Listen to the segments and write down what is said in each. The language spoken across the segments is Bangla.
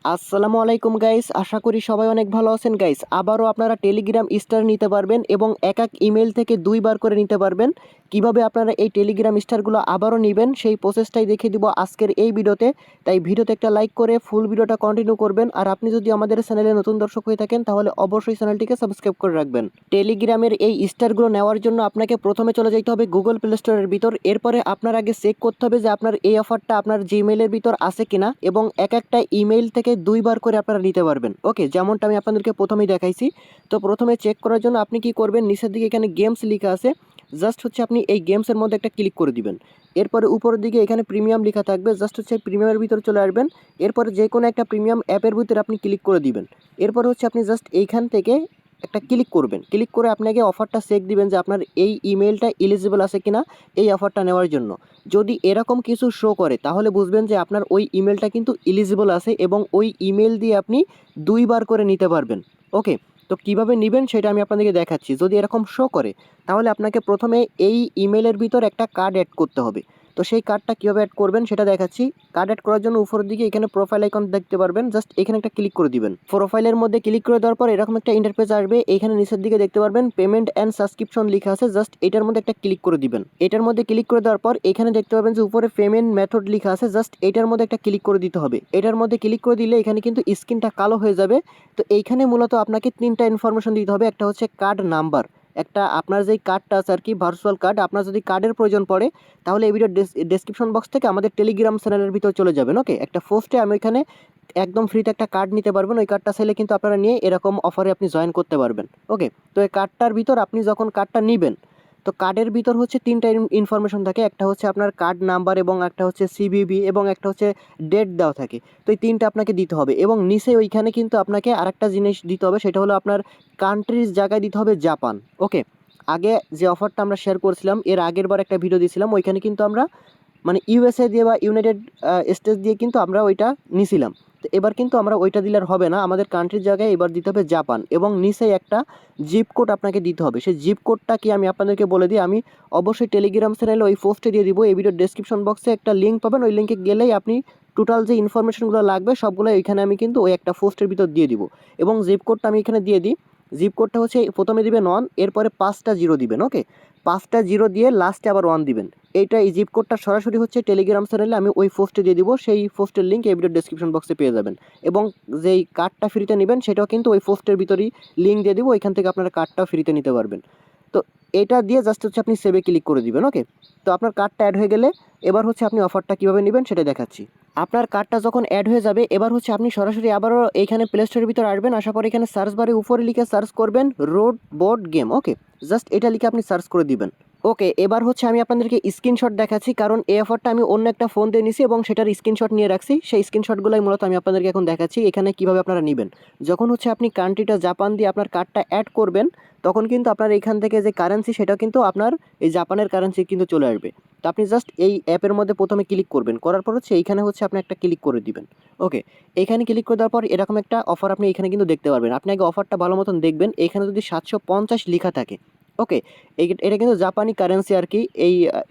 আসসালামু আলাইকুম গাইস, আশা করি সবাই অনেক ভালো আছেন গাইস। আবারও আপনারা টেলিগ্রাম স্টার নিতে পারবেন এবং এক ইমেল থেকে দুইবার করে নিতে পারবেন। কিভাবে আপনারা এই টেলিগ্রাম স্টারগুলো আবারও নেবেন সেই প্রসেসটাই দেখিয়ে দিব আজকের এই ভিডিওতে। তাই ভিডিওতে একটা লাইক করে ফুল ভিডিওটা কন্টিনিউ করবেন। আর আপনি যদি আমাদের চ্যানেলে নতুন দর্শক হয়ে থাকেন তাহলে অবশ্যই চ্যানেলটিকে সাবস্ক্রাইব করে রাখবেন। টেলিগ্রামের এই স্টারগুলো নেওয়ার জন্য আপনাকে প্রথমে চলে যেতে হবে গুগল প্লে স্টোরের ভিতর। এরপরে আপনার আগে চেক করতে হবে যে আপনার এই অফারটা আপনার জিমেইলের ভিতর আছে কিনা, এবং এক একটা ইমেইল থেকে দুইবার করে আপনারা নিতে পারবেন। ওকে, যেমনটা আমি আপনাদেরকে প্রথমেই দেখাইছি। তো প্রথমে চেক করার জন্য আপনি কি করবেন, নিচের দিকে এখানে গেমস লেখা আছে, জাস্ট হচ্ছে আপনি এই গেমসের মধ্যে একটা ক্লিক করে দিবেন। এরপরে উপরের দিকে এখানে প্রিমিয়াম লেখা থাকবে, জাস্ট হচ্ছে প্রিমিয়ামের ভিতরে চলে আসবেন। এরপরে যে কোনো একটা প্রিমিয়াম অ্যাপের ভিতরে আপনি ক্লিক করে দিবেন। এরপর হচ্ছে আপনি জাস্ট এইখান থেকে একটা ক্লিক করবেন। ক্লিক করে আপনাকে অফারটা চেক দিবেন যে আপনার এই ইমেলটা এলিজিবল আছে কিনা এই অফারটা নেওয়ার জন্য। যদি এরকম কিছু শো করে তাহলে বুঝবেন যে আপনার ওই ইমেলটা কিন্তু এলিজিবল আছে এবং ওই ইমেল দিয়ে আপনি দুইবার করে নিতে পারবেন। ওকে, তো কিভাবে নেবেন সেটা আমি আপনাদেরকে দেখাচ্ছি। যদি এরকম শো করে তাহলে আপনাকে প্রথমে এই ইমেলের ভিতর একটা কার্ড অ্যাড করতে হবে। তো সেই কার্ডটা কীভাবে অ্যাড করবেন সেটা দেখাচ্ছি। কার্ড অ্যাড করার জন্য উপরের দিকে এখানে প্রোফাইল আইকন দেখতে পারবেন, জাস্ট এখানে একটা ক্লিক করে দিবেন। প্রোফাইলের মধ্যে ক্লিক করে দেওয়ার পর এরকম একটা ইন্টারফেস আসবে। এখানে নিচের দিকে দেখতে পারবেন পেমেন্ট অ্যান্ড সাবস্ক্রিপশন লেখা আছে, জাস্ট এটার মধ্যে একটা ক্লিক করে দিবেন। এটার মধ্যে ক্লিক করে দেওয়ার পর এখানে দেখতে পাবেন যে উপরে পেমেন্ট মেথড লেখা আছে, জাস্ট এটার মধ্যে একটা ক্লিক করে দিতে হবে। এটার মধ্যে ক্লিক করে দিলে এখানে কিন্তু স্ক্রিনটা কালো হয়ে যাবে। তো এইখানে মূলত আপনাকে তিনটা ইনফরমেশন দিতে হবে। একটা হচ্ছে কার্ড নাম্বার, একটা আপনার যেই কার্ডটা আছে আর কি ভার্চুয়াল কার্ড। আপনার যদি কার্ডের প্রয়োজন পড়ে তাহলে এই ভিডিও ডেসক্রিপশন বক্স থেকে আমাদের টেলিগ্রাম চ্যানেলের ভিতর চলে যাবেন। ওকে, একটা পোস্টে আমি ওইখানে একদম ফ্রিতে একটা কার্ড নিতে পারবেন। ওই কার্ডটা চাইলে কিন্তু আপনারা নিয়ে এরকম অফারে আপনি জয়েন করতে পারবেন। ওকে, তো এই কার্ডটার ভিতর আপনি যখন কার্ডটা নেবেন তো কার্ডের ভিতর হচ্ছে তিনটা ইনফরমেশন থাকে। একটা হচ্ছে আপনার কার্ড নাম্বার, এবং একটা হচ্ছে সিভিভি, এবং একটা হচ্ছে ডেট দেওয়া থাকে। তো এই তিনটা আপনাকে দিতে হবে এবং নিচে ওইখানে কিন্তু আপনাকে আরেকটা জিনিস দিতে হবে, সেটা হলো আপনার কান্ট্রিজ জায়গায় দিতে হবে জাপান। ওকে, আগে যে অফারটা আমরা শেয়ার করছিলাম এর আগের বার একটা ভিডিও দিয়েছিলাম, ওইখানে কিন্তু আমরা মানে ইউএসএ দিয়ে বা ইউনাইটেড স্টেটস দিয়ে কিন্তু আমরা ওইটা নিছিলাম। তো এবার কিন্তু আমরা ওইটা দিলে আর হবে না, আমাদের কান্ট্রির জায়গায় এবার দিতে হবে জাপান, এবং নিচে একটা জিপ কোড আপনাকে দিতে হবে। সেই জিপ কোডটা কি আমি আপনাদেরকে বলে দিই। আমি অবশ্যই টেলিগ্রাম চ্যানেলে ওই পোস্টে দিয়ে দিব। এই ভিডিওর ডেসক্রিপশন বক্সে একটা লিঙ্ক পাবেন, ওই লিঙ্কে গেলেই আপনি টোটাল যে ইনফরমেশনগুলো লাগবে সবগুলো এখানে আমি কিন্তু ওই একটা পোস্টের ভিতর দিয়ে দিব। এবং জিপ কোডটা আমি এখানে দিয়ে দিই। জিপ কোডটা হচ্ছে প্রথমে দিবেন 1, এরপরে 5টা জিরো দিবেন। ওকে, 5টা জিরো দিয়ে লাস্টে আবার 1 দিবেন। এইটা এই জিপ কোডটা সরাসরি হচ্ছে টেলিগ্রাম চ্যানেলে আমি ওই পোস্টে দিয়ে দিব। সেই পোস্টের লিঙ্ক এই ভিডিও ডেসক্রিপশন বক্সে পেয়ে যাবেন। এবং যেই কার্ডটা ফ্রিতে নেবেন সেটাও কিন্তু ওই পোস্টের ভিতরেই লিঙ্ক দিয়ে দিব, ওইখান থেকে আপনারা কার্ডটাও ফ্রিতে নিতে পারবেন। তো এটা দিয়ে জাস্ট হচ্ছে আপনি সেভে ক্লিক করে দিবেন। ওকে, তো আপনার কার্ডটা অ্যাড হয়ে গেলে এবার হচ্ছে আপনি অফারটা কীভাবে নেবেন সেটা দেখাচ্ছি। আপনার কার্ডটা যখন অ্যাড হয়ে যাবে এবার হচ্ছে আপনি সরাসরি আবারও এইখানে প্লে স্টোরের ভিতর আসবেন। আসার পর এখানে সার্চ বারে উপরে লিখে সার্চ করবেন রোড বোর্ড গেম। ওকে, জাস্ট এটা লিখে আপনি সার্চ করে দিবেন। ওকে, এবার হচ্ছে আমি আপনাদেরকে স্ক্রিনশট দেখাচ্ছি, কারণ এই অফারটা আমি অন্য একটা ফোন দিয়ে নিছি এবং সেটার স্ক্রিনশট নিয়ে রাখছি। সেই স্ক্রিনশটগুলোই মূলত আমি আপনাদেরকে এখন দেখাচ্ছি এখানে কীভাবে আপনারা নেবেন। যখন হচ্ছে আপনি কান্ট্রিটা জাপান দিয়ে আপনার কার্ডটা অ্যাড করবেন তখন কিন্তু আপনার এখান থেকে যে কারেন্সি সেটা কিন্তু আপনার এই জাপানের কারেন্সি কিন্তু চলে আসবে। তো আপনি জাস্ট এই অ্যাপের মধ্যে প্রথমে ক্লিক করবেন, করার পর হচ্ছে এইখানে হচ্ছে আপনি একটা ক্লিক করে দিবেন। ওকে, এইখানে ক্লিক করে দেওয়ার পর এরকম একটা অফার আপনি এখানে কিন্তু দেখতে পারবেন। আপনি আগে অফারটা ভালো মতন দেখবেন। এখানে যদি 750 লেখা থাকে, ওকে, এটা কিন্তু জাপানি কারেন্সি আর কি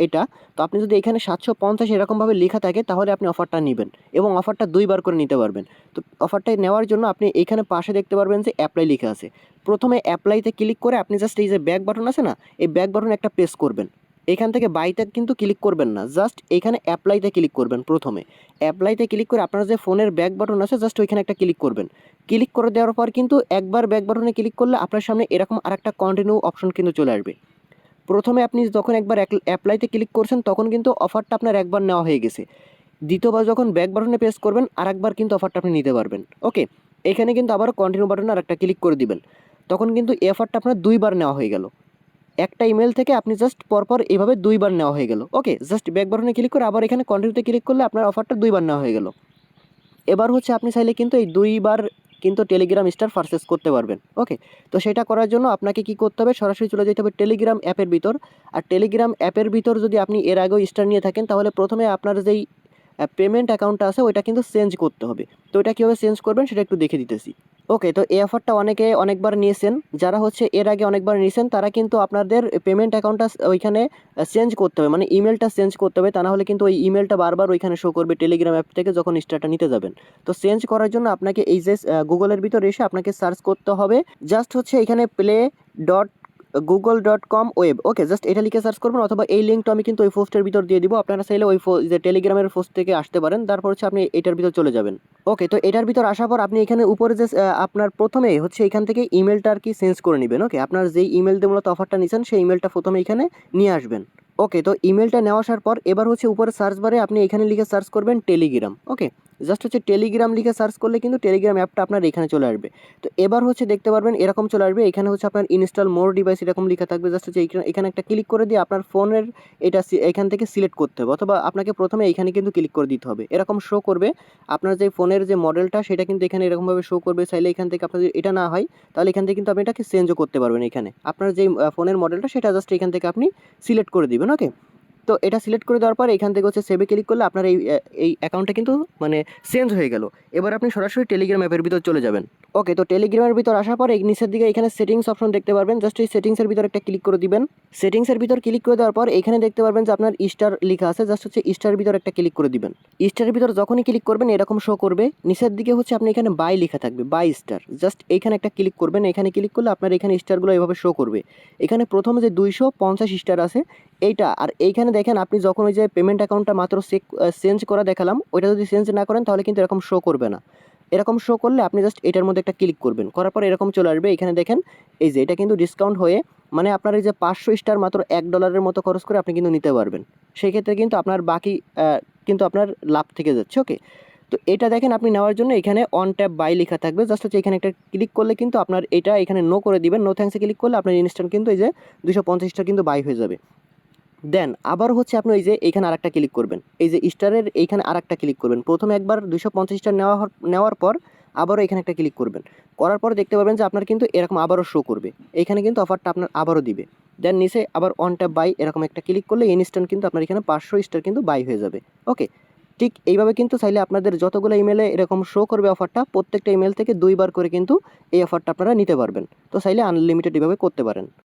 এটা। তো আপনি যদি এখানে 750 এরকমভাবে লেখা থাকে তাহলে আপনি অফারটা নেবেন এবং অফারটা দুইবার করে নিতে পারবেন। তো অফারটা নেওয়ার জন্য আপনি এখানে পাশে দেখতে পারবেন যে অ্যাপ্লাই লেখা আছে। প্রথমে অ্যাপ্লাইতে ক্লিক করে আপনি জাস্ট এই যে ব্যাক বাটন আছে না, এই ব্যাক বাটন একটা প্রেস করবেন। এখান থেকে বাইতে কিন্তু ক্লিক করবেন না, জাস্ট এখানে অ্যাপ্লাইতে ক্লিক করবেন। প্রথমে অ্যাপ্লাইতে ক্লিক করে আপনার যে ফোনের ব্যাক বাটন আছে জাস্ট ওইখানে একটা ক্লিক করবেন। ক্লিক করে দেওয়ার পর কিন্তু একবার ব্যাক বাটনে ক্লিক করলে আপনার সামনে এরকম আরেকটা কন্টিনিউ অপশন কিন্তু চলে আসবে। প্রথমে আপনি যখন একবার অ্যাপ্লাইতে ক্লিক করছেন তখন কিন্তু অফারটা আপনার একবার নেওয়া হয়ে গেছে। দ্বিতীয়বার যখন ব্যাক বাটনে প্রেস করবেন আরেকবার কিন্তু অফারটা আপনি নিতে পারবেন। ওকে, এখানে কিন্তু আবার কন্টিনিউ বাটনে আরেকটা ক্লিক করে দিবেন। তখন কিন্তু এই অফারটা আপনার দুইবার নেওয়া হয়ে গেল। একটা ইমেল থেকে আপনি জাস্ট পরপর এইভাবে দুইবার নেওয়া হয়ে গেল। ওকে, জাস্ট ব্যাক বাটনে ক্লিক করে আবার এখানে কন্টিনিউতে ক্লিক করলে আপনার অফারটা দুইবার নেওয়া হয়ে গেল। এবার হচ্ছে আপনি চাইলে কিন্তু এই দুইবার কিন্তু টেলিগ্রাম স্টার পারচেস করতে পারবেন। ওকে, তো সেটা করার জন্য আপনাকে কি করতে হবে, সরাসরি চলে যেতে হবে টেলিগ্রাম অ্যাপের ভিতর। আর টেলিগ্রাম অ্যাপের ভিতর যদি আপনি এর আগেও স্টার নিয়ে থাকেন তাহলে প্রথমে আপনার যেই পেমেন্ট অ্যাকাউন্টটা আছে ওইটা কিন্তু চেঞ্জ করতে হবে। তো এটা কীভাবে চেঞ্জ করবেন সেটা একটু দেখে দিতেছি। ওকে, তো এই অফারটা অনেকে অনেকবার নিয়েছেন, যারা হচ্ছে এর আগে অনেকবার নিয়েছেন তারা কিন্তু আপনাদের পেমেন্ট অ্যাকাউন্টটা ওইখানে চেঞ্জ করতে হবে, মানে ইমেলটা চেঞ্জ করতে হবে, তা না হলে কিন্তু ওই ইমেলটা বারবার ওইখানে শো করবে টেলিগ্রাম অ্যাপ থেকে যখন স্টারটা নিতে যাবেন। তো চেঞ্জ করার জন্য আপনাকে এই যে গুগলের ভিতরে এসে আপনাকে সার্চ করতে হবে, জাস্ট হচ্ছে এখানে play.google.com ওয়েব। ওকে, জাস্ট এটা লিখে সার্চ করবেন, অথবা এই লিঙ্কটা আমি কিন্তু ওই পোস্টের ভিতর দিয়ে দিব, আপনারা চাইলে ওই যে টেলিগ্রামের পোস্ট থেকে আসতে পারেন, তারপর হচ্ছে আপনি এটার ভিতর চলে যাবেন। ওকে, তো এটার ভিতর আসার পর আপনি এখানে উপরে যে আপনার প্রথমে হচ্ছে এখান থেকে ইমেলটা আর কি চেঞ্জ করে নেবেন। ওকে, আপনার যেই ইমেল দিয়ে মূলত অফারটা নিয়েছেন সেই ইমেলটা প্রথমে এখানে নিয়ে আসবেন। ওকে, তো ইমেলটা নেওয়া আসার পর এবার হচ্ছে উপরে সার্চ বারে আপনি এখানে লিখে সার্চ করবেন টেলিগ্রাম। ওকে, জাস্ট হচ্ছে টেলিগ্রাম লিখে সার্চ করলে কিন্তু টেলিগ্রাম অ্যাপটা আপনার এখানে চলে আসবে। তো এবার হচ্ছে দেখতে পারবেন এরকম চলে আসবে, এখানে হচ্ছে আপনার ইনস্টল মোর ডিভাইস এরকম লেখা থাকবে। জাস্ট হচ্ছে এখানে একটা ক্লিক করে দিয়ে আপনার ফোনের এটা এখান থেকে সিলেক্ট করতে হবে, অথবা আপনাকে প্রথমে এখানে কিন্তু ক্লিক করে দিতে হবে। এরকম শো করবে আপনার যে ফোনের যে মডেলটা সেটা কিন্তু এখানে এরকমভাবে শো করবে। চাইলে এখান থেকে আপনার যদি এটা না হয় তাহলে এখান থেকে কিন্তু আপনি এটাকে চেঞ্জও করতে পারবেন। এখানে আপনার যে ফোনের মডেলটা সেটা জাস্ট এখান থেকে আপনি সিলেক্ট করে দিবেন। ওকে, তো এটা সিলেক্ট করে দেওয়ার পর এখান থেকে হচ্ছে সেভে ক্লিক করলে আপনার এই অ্যাকাউন্টটা কিন্তু মানে চেঞ্জ হয়ে গেল। এবার আপনি সরাসরি টেলিগ্রাম অ্যাপের ভিতর চলে যাবেন। ওকে, তো টেলিগ্রামের ভিতর আসার পর এই নিচের দিকে এখানে সেটিংস অপশন দেখতে পারবেন, জাস্ট এই সেটিংসের ভিতর একটা ক্লিক করে দিবেন। সেটিংসের ভিতর ক্লিক করে দেওয়ার পর এখানে দেখতে পারবেন যে আপনার স্টার লেখা আছে, জাস্ট হচ্ছে স্টারের ভিতর একটা ক্লিক করে দিবেন। স্টারের ভিতর যখনই ক্লিক করবেন এরকম শো করবে, নিচের দিকে হচ্ছে আপনি এখানে বাই লেখা থাকবে, বাই স্টার, জাস্ট এইখানে একটা ক্লিক করবেন। এখানে ক্লিক করলে আপনার এখানে স্টারগুলো এভাবে শো করবে। এখানে প্রথমে যে 250 স্টার আছে এইটা, আর এইখানে দেখেন আপনি যখন ওই যে পেমেন্ট অ্যাকাউন্টটা মাত্র চেঞ্জ করা দেখালাম ওইটা যদি চেঞ্জ না করেন তাহলে কিন্তু এরকম শো করবে না। এরকম শো করলে আপনি জাস্ট এটার মধ্যে একটা ক্লিক করবেন, করার পর এরকম চলে আসবে। এখানে দেখেন এই যে এটা কিন্তু ডিসকাউন্ট হয়ে, মানে আপনার এই যে 500 স্টার মাত্র $1 মতো খরচ করে আপনি কিন্তু নিতে পারবেন। সেই ক্ষেত্রে কিন্তু আপনার বাকি কিন্তু আপনার লাভ থেকে যাচ্ছে। ওকে, তো এটা দেখেন আপনি নেওয়ার জন্য এখানে অন ট্যাপ বাই লেখা থাকবে, জাস্ট হচ্ছে এখানে একটা ক্লিক করলে কিন্তু আপনার এটা এখানে নো করে দিবেন। নো থ্যাঙ্কসে ক্লিক করলে আপনার ইনস্ট্যান্ট কিন্তু এই যে 250 কিন্তু বাই হয়ে যাবে। দেন আবার হচ্ছে আপনি এই যে এইখানে আরেকটা ক্লিক করবেন, এই যে স্টারের এইখানে আরেকটা ক্লিক করবেন। প্রথমে একবার 250 স্টার নেওয়ার পর আবারও এখানে একটা ক্লিক করবেন, করার পর দেখতে পাবেন যে আপনার কিন্তু এরকম আবারও শো করবে, এখানে কিন্তু অফারটা আপনার আবারও দিবে। দেন নিচে আবার অন ট্যাপ বাই এরকম একটা ক্লিক করলে ইনস্ট্যান্ট কিন্তু আপনার এখানে 500 স্টার কিন্তু বাই হয়ে যাবে। ওকে, ঠিক এইভাবে কিন্তু চাইলে আপনাদের যতগুলো ইমেলে এরকম শো করবে অফারটা, প্রত্যেকটা ইমেল থেকে 2বার করে কিন্তু এই অফারটা আপনারা নিতে পারবেন। তো চাইলে আনলিমিটেড এভাবে করতে পারেন।